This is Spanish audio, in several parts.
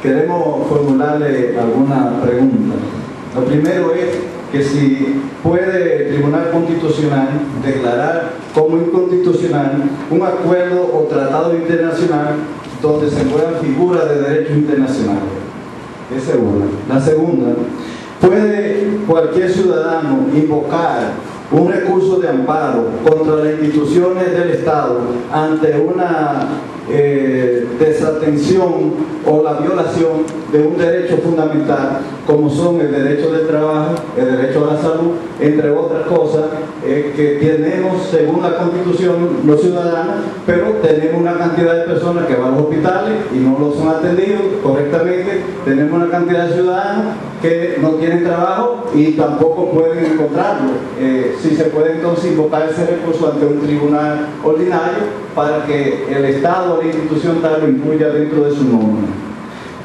queremos formularle alguna pregunta. Lo primero es que si puede el Tribunal Constitucional declarar como inconstitucional un acuerdo o tratado internacional donde se encuentran figuras de derecho internacional. Esa es una. La segunda, ¿puede cualquier ciudadano invocar un recurso de amparo contra las instituciones del Estado ante una desatención o la violación de un derecho fundamental, como son el derecho del trabajo, el derecho a la salud, entre otras cosas que tenemos según la Constitución los ciudadanos, pero tenemos una cantidad de personas que van a los hospitales y no los son atendidos correctamente, tenemos una cantidad de ciudadanos que no tienen trabajo y tampoco pueden encontrarlo. Si se puede entonces invocar ese recurso ante un tribunal ordinario para que el Estado o la institución tal lo incluya dentro de su norma.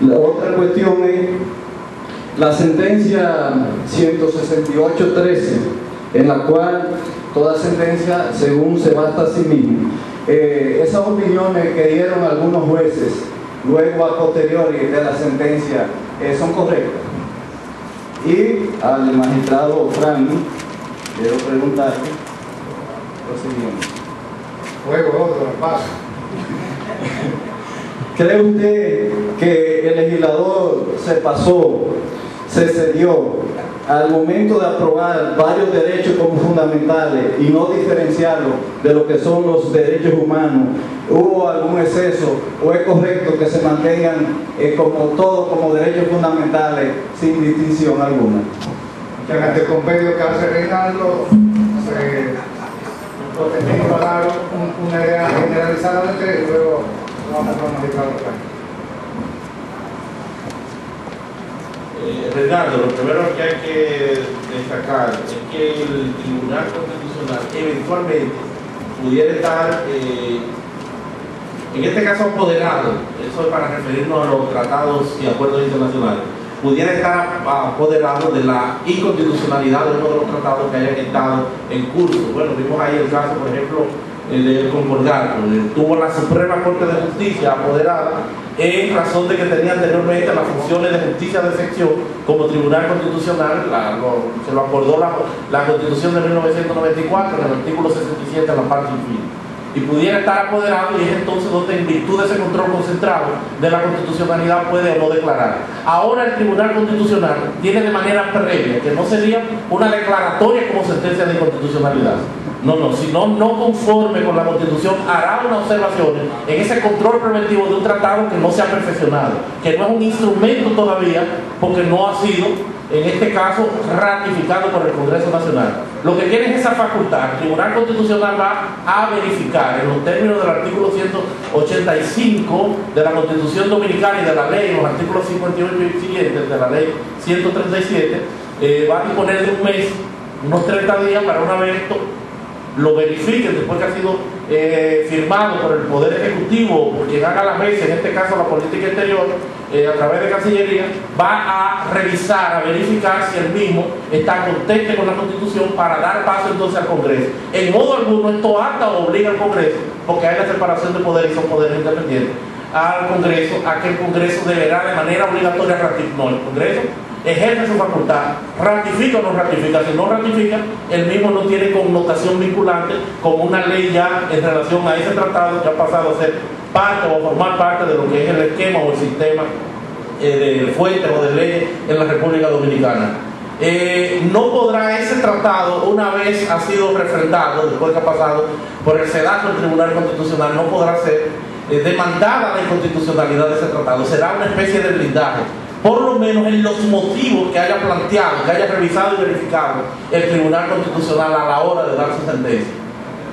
La otra cuestión es la sentencia 168.13, en la cual toda sentencia según se basta a sí mismo. Esas opiniones que dieron algunos jueces luego a posteriori de la sentencia son correctas. Y al magistrado Frank quiero preguntarle lo siguiente. Luego otro, paso. ¿Cree usted que el legislador se cedió al momento de aprobar varios derechos como fundamentales y no diferenciarlos de lo que son los derechos humanos? ¿Hubo algún exceso o es correcto que se mantengan como todos como derechos fundamentales sin distinción alguna? Que en este compendio que hace Reinaldo tenemos que dar una idea generalizada de que luego vamos a magistrado. Reinaldo, lo primero que hay que destacar es que el Tribunal Constitucional eventualmente pudiera estar, en este caso apoderado, eso es para referirnos a los tratados y acuerdos internacionales, pudiera estar apoderado de la inconstitucionalidad de uno de los tratados que hayan estado en curso. Bueno, vimos ahí el caso, por ejemplo, del concordato. Tuvo la Suprema Corte de Justicia apoderada en razón de que tenía anteriormente las funciones de justicia de sección como Tribunal Constitucional. Se lo acordó la Constitución de 1994 en el artículo 67 en la parte inferior. Y pudiera estar apoderado, y es entonces donde en virtud de ese control concentrado de la constitucionalidad puede o no declarar. Ahora el Tribunal Constitucional tiene de manera previa, que no sería una declaratoria como sentencia de inconstitucionalidad. No, sino no conforme con la Constitución, hará unas observaciones en ese control preventivo de un tratado que no se ha perfeccionado, que no es un instrumento todavía, porque no ha sido, en este caso, ratificado por el Congreso Nacional. Lo que tiene es esa facultad. El Tribunal Constitucional va a verificar, en los términos del artículo 185 de la Constitución Dominicana y de la ley, en los artículos 58 y siguientes de la ley 137, va a disponer de un mes, unos 30 días, para una vez esto lo verifiquen después que ha sido firmado por el Poder Ejecutivo, por quien haga la mesa, en este caso la política exterior, a través de Cancillería, va a revisar, a verificar si el mismo está contente con la Constitución para dar paso entonces al Congreso. En modo alguno esto ata o obliga al Congreso, porque hay la separación de poderes y son poderes independientes, al Congreso, a que el Congreso deberá de manera obligatoria ratificar. No, el Congreso ejerce su facultad, ratifica o no ratifica. Si no ratifica, el mismo no tiene connotación vinculante como una ley ya en relación a ese tratado que ha pasado a ser parte o formar parte de lo que es el esquema o el sistema de fuentes o de leyes en la República Dominicana. No podrá ese tratado, una vez ha sido refrendado, después que ha pasado por el sedazo del Tribunal Constitucional, no podrá ser demandada la inconstitucionalidad de ese tratado. Será una especie de blindaje, por lo menos en los motivos que haya planteado, que haya revisado y verificado el Tribunal Constitucional a la hora de dar su sentencia.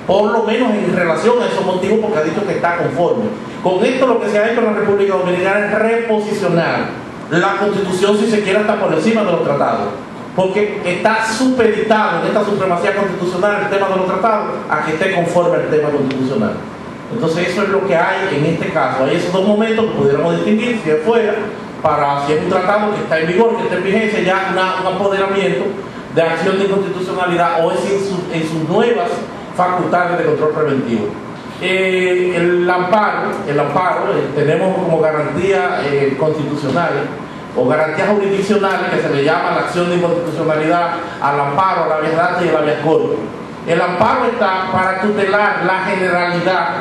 Por lo menos en relación a esos motivos, porque ha dicho que está conforme. Con esto lo que se ha hecho en la República Dominicana es reposicionar la Constitución, si se quiere, hasta por encima de los tratados, porque está supeditado en esta supremacía constitucional el tema de los tratados a que esté conforme al tema constitucional. Entonces eso es lo que hay en este caso. Hay esos dos momentos que pudiéramos distinguir, si es fuera, para si es un tratado que está en vigor, que está en vigencia, ya un apoderamiento de acción de inconstitucionalidad, o es en sus nuevas facultades de control preventivo. El amparo, tenemos como garantía constitucional o garantía jurisdiccional que se le llama la acción de inconstitucionalidad al amparo, a la habeas data y al habeas corpus. El amparo está para tutelar la generalidad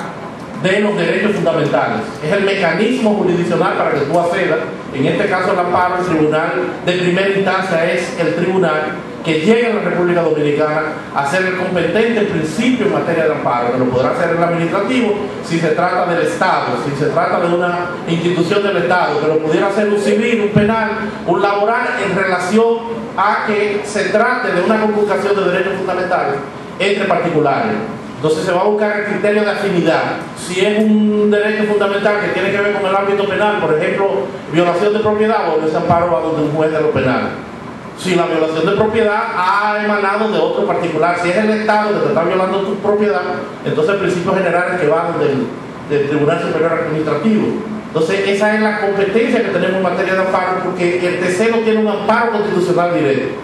de los derechos fundamentales. Es el mecanismo jurisdiccional para que tú accedas. En este caso el amparo, el tribunal de primera instancia es el tribunal que llega a la República Dominicana a ser el competente principio en materia de amparo, que lo podrá hacer el administrativo si se trata del Estado, si se trata de una institución del Estado, que lo pudiera hacer un civil, un penal, un laboral, en relación a que se trate de una conculcación de derechos fundamentales entre particulares. Entonces se va a buscar el criterio de afinidad. Si es un derecho fundamental que tiene que ver con el ámbito penal, por ejemplo, violación de propiedad, o ese amparo va donde un juez de lo penal. Si la violación de propiedad ha emanado de otro particular, si es el Estado que te está violando tu propiedad, entonces el principio general es que va del Tribunal Superior Administrativo. Entonces esa es la competencia que tenemos en materia de amparo, porque el TC no tiene un amparo constitucional directo,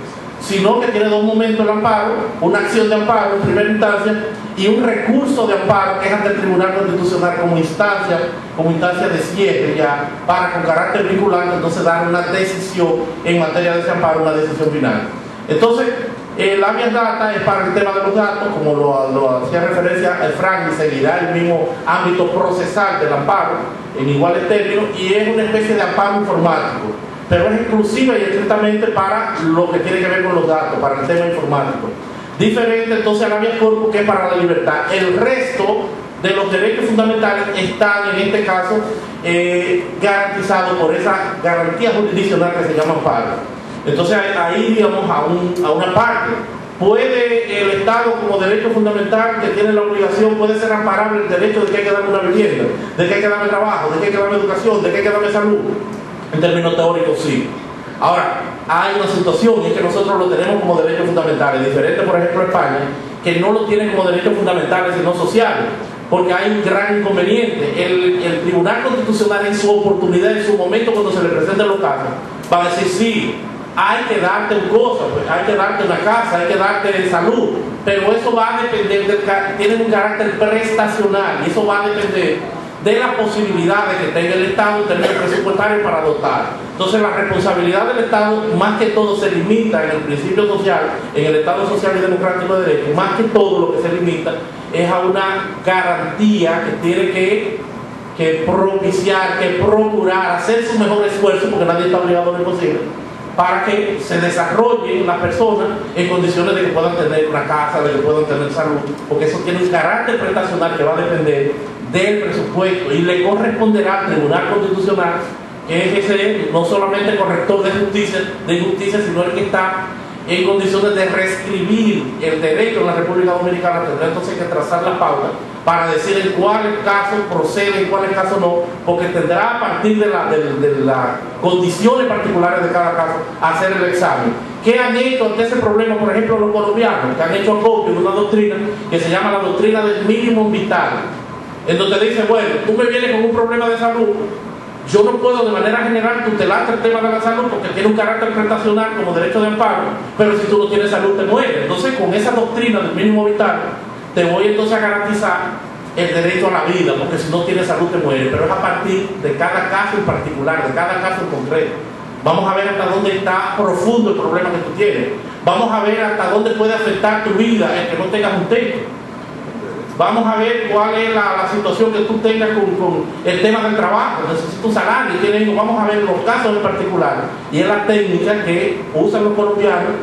sino que tiene dos momentos el amparo: una acción de amparo en primera instancia y un recurso de amparo que es ante el Tribunal Constitucional como instancia de cierre ya, para con carácter vinculante entonces dar una decisión en materia de ese amparo, una decisión final. Entonces el habeas data es para el tema de los datos, como lo hacía referencia el Frank, y seguirá el mismo ámbito procesal del amparo en iguales términos, y es una especie de amparo informático, pero es exclusiva y estrictamente para lo que tiene que ver con los datos, para el tema informático. Diferente entonces al habeas corpus, que es para la libertad. El resto de los derechos fundamentales están en este caso garantizados por esa garantía jurisdiccional que se llama amparo. Entonces ahí digamos a una parte. Puede el Estado como derecho fundamental que tiene la obligación, puede ser amparable el derecho de que hay que darme una vivienda, de que hay que darme trabajo, de que hay que darme educación, de que hay que darme salud. En términos teóricos sí. Ahora, hay una situación, y es que nosotros lo tenemos como derechos fundamentales, diferente por ejemplo a España, que no lo tiene como derechos fundamentales sino sociales, porque hay un gran inconveniente. El Tribunal Constitucional en su oportunidad, en su momento cuando se le presenten los casos, va a decir sí, hay que darte un cosa, pues, hay que darte una casa, hay que darte salud, pero eso va a depender tiene un carácter prestacional, y eso va a depender de la posibilidad de que tenga el Estado en términos presupuestarios para dotar. Entonces la responsabilidad del Estado más que todo se limita en el principio social, en el Estado social y democrático de derecho, más que todo lo que se limita es a una garantía que tiene que propiciar, que procurar, hacer su mejor esfuerzo, porque nadie está obligado a lo imposible, para que se desarrollen las personas en condiciones de que puedan tener una casa, de que puedan tener salud, porque eso tiene un carácter prestacional que va a depender del presupuesto, y le corresponderá al Tribunal Constitucional, que es ese no solamente corrector de justicia, sino el que está en condiciones de reescribir el derecho en la República Dominicana. Tendrá entonces que trazar la pauta para decir en cuáles casos procede, en cuáles casos no, porque tendrá a partir de las condiciones particulares de cada caso hacer el examen. ¿Qué han hecho ante ese problema, por ejemplo, los colombianos? Que han hecho acopio de una doctrina que se llama la doctrina del mínimo vital, en donde dice, bueno, tú me vienes con un problema de salud, yo no puedo de manera general tutelarte el tema de la salud porque tiene un carácter prestacional como derecho de amparo, pero si tú no tienes salud te mueres. Entonces con esa doctrina del mínimo vital te voy entonces a garantizar el derecho a la vida, porque si no tienes salud te mueres, pero es a partir de cada caso en particular, de cada caso en concreto. Vamos a ver hasta dónde está profundo el problema que tú tienes, vamos a ver hasta dónde puede afectar tu vida el que no tengas un techo. Vamos a ver cuál es la situación que tú tengas con el tema del trabajo, necesitas un salario, vamos a ver los casos en particular. Y es la técnica que usan los colombianos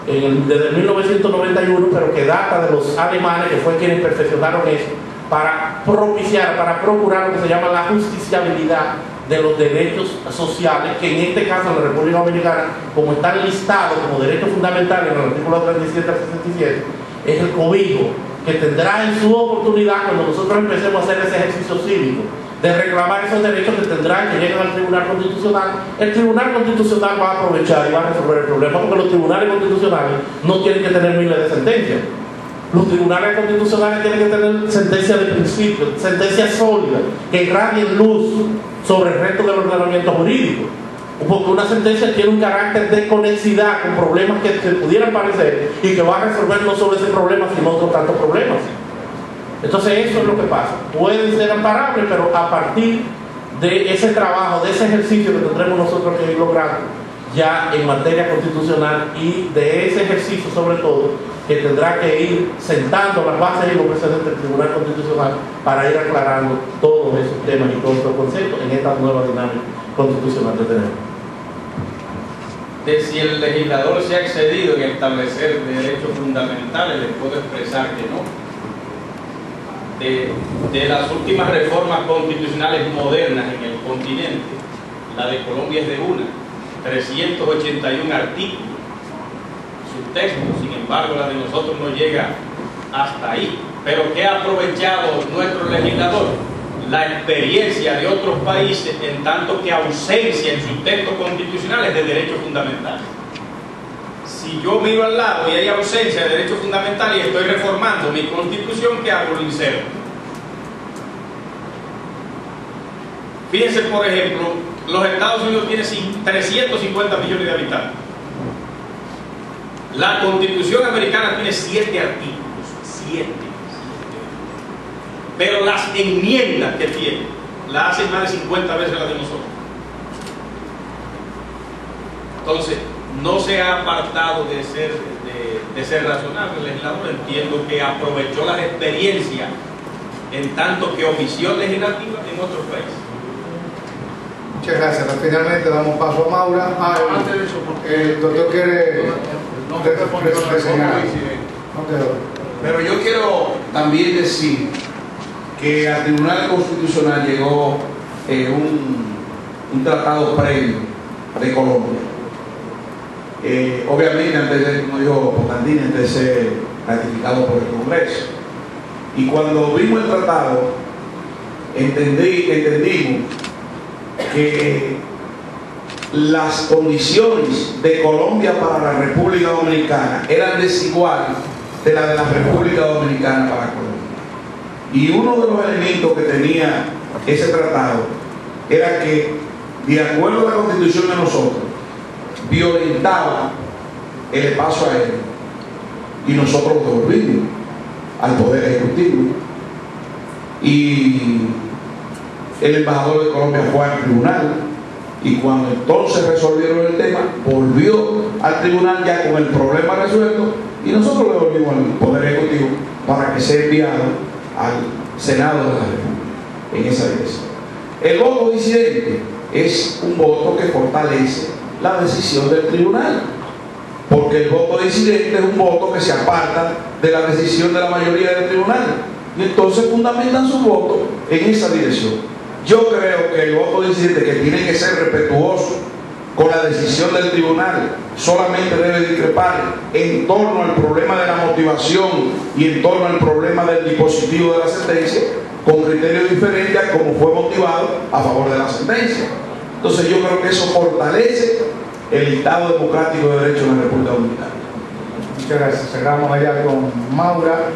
desde 1991, pero que data de los alemanes, que fue quienes perfeccionaron eso, para propiciar, para procurar lo que se llama la justiciabilidad de los derechos sociales, que en este caso en la República Dominicana, como están listados como derechos fundamentales en el artículo 37 al 67, es el cobijo que tendrá en su oportunidad cuando nosotros empecemos a hacer ese ejercicio cívico de reclamar esos derechos que tendrán que llegar al Tribunal Constitucional. El Tribunal Constitucional va a aprovechar y va a resolver el problema, porque los tribunales constitucionales no tienen que tener miles de sentencias. Los tribunales constitucionales tienen que tener sentencias de principio, sentencias sólidas, que irradien luz sobre el resto del ordenamiento jurídico. Porque una sentencia tiene un carácter de conexidad con problemas que se pudieran parecer y que va a resolver no solo ese problema, sino otros tantos problemas. Entonces eso es lo que pasa. Pueden ser amparables, pero a partir de ese trabajo, de ese ejercicio que tendremos nosotros que ir logrando ya en materia constitucional, y de ese ejercicio sobre todo que tendrá que ir sentando las bases y los precedentes del Tribunal Constitucional para ir aclarando todos esos temas y todos esos conceptos en esta nueva dinámica constitucional que tenemos. De si el legislador se ha excedido en establecer derechos fundamentales, les puedo expresar que no. De las últimas reformas constitucionales modernas en el continente, la de Colombia es de 381 artículos, su texto, sin embargo la de nosotros no llega hasta ahí. Pero ¿qué ha aprovechado nuestro legislador? La experiencia de otros países, en tanto que ausencia en sus textos constitucionales de derechos fundamentales. Si yo miro al lado y hay ausencia de derechos fundamentales y estoy reformando mi constitución, ¿qué hago? Lo inserto. Fíjense, por ejemplo, los Estados Unidos tienen 350 millones de habitantes. La Constitución americana tiene 7 artículos, 7. Pero las enmiendas que tiene las hacen más de 50 veces las de nosotros. Entonces, no se ha apartado de ser razonable el legislador. Entiendo que aprovechó las experiencias en tanto que ofició legislativa en otros países. Muchas gracias. Finalmente damos paso a Maura. Antes de eso, porque el doctor quiere reseñar. Pero yo quiero también decir que al Tribunal Constitucional llegó un tratado previo de Colombia. Obviamente, antes de, como dijo Potandini, antes de ser ratificado por el Congreso. Y cuando vimos el tratado, entendimos que las condiciones de Colombia para la República Dominicana eran desiguales de las de la República Dominicana para Colombia. Y uno de los elementos que tenía ese tratado era que, de acuerdo a la Constitución de nosotros, violentaba el espacio aéreo y nosotros lo devolvimos al Poder Ejecutivo. Y el embajador de Colombia fue al tribunal, y cuando entonces resolvieron el tema, volvió al tribunal ya con el problema resuelto, y nosotros lo devolvimos al Poder Ejecutivo para que sea enviado al Senado de la República en esa dirección. El voto disidente es un voto que fortalece la decisión del tribunal, porque el voto disidente es un voto que se aparta de la decisión de la mayoría del tribunal, y entonces fundamentan su voto en esa dirección. Yo creo que el voto disidente, que tiene que ser respetuoso con la decisión del tribunal, solamente debe discrepar en torno al problema de la motivación y en torno al problema del dispositivo de la sentencia, con criterios diferentes a cómo fue motivado a favor de la sentencia. Entonces yo creo que eso fortalece el Estado democrático de derecho en la República Dominicana. Muchas gracias. Cerramos allá con Maura.